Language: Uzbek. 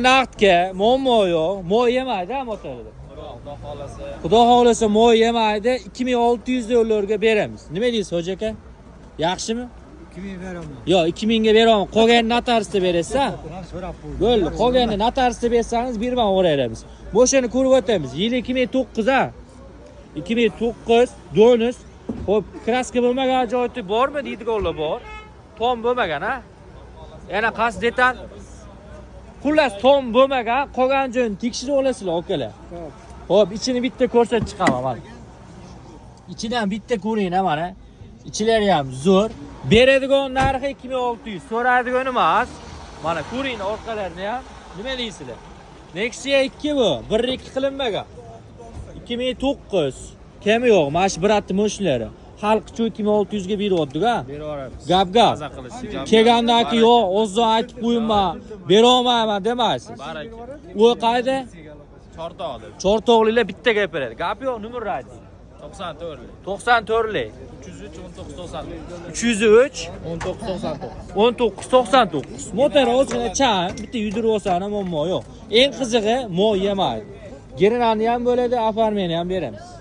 Naqdga muammo yo'q. Mo'y yemaydi motorda. Xudo xolasa mo'y yemaydi. 2600 dollarga beramiz. Nima deysiz hoji aka? Yaxshimi? 2000 beraman. Yo'q, 2000 ga beraman. Qolganini notariusda berasiz-a? So'rab qo'ydim. Bo'ldi. Qolganini notariusda bersangiz birman o'rayamiz. Moshani ko'rib o'tamiz. Yil 2009 a. 2009 Donus. Xo'p, kraska bo'lmagan joyi bormi deydiganlar bor. Tom bo'lmagan a. Yana qas detal. Xullas tom bo'lmagan, qolgan joyini tekshirib olasizlar akalar. Xo'p, ichini bitta ko'rsatib chiqaman mana. İçidan bitta ko'ring mana. İchilari ham zo'r. Beradigan narxi 2600, so'raydigan emas. Mana ko'ring orqalarini ham. Nima deysizlar? Nexia 2 bu, 1-2 qilinmagan. 2009. Kemi yo'q, mana shu biratni moshinalari. Xalq uchun 2600 ga beryapti-ku. Beraveramiz. Gap. Kelgandaki yo'q, o'zim aytib qo'yinman, bera olmayman demaysiz. Barak. U qayda? Chortoqda. Chortoqliklar bitta gapiradi. Gap yo'q, nomer ayting. 94. 94lik. 303 1999. 303 1999. 1999. Motor o'zini chan, bitta yudirib olsa ham muammo yo'q. Eng qizig'i mo'y yemaydi. Gerenani ham bo'ladi, afarmeni ham beramiz.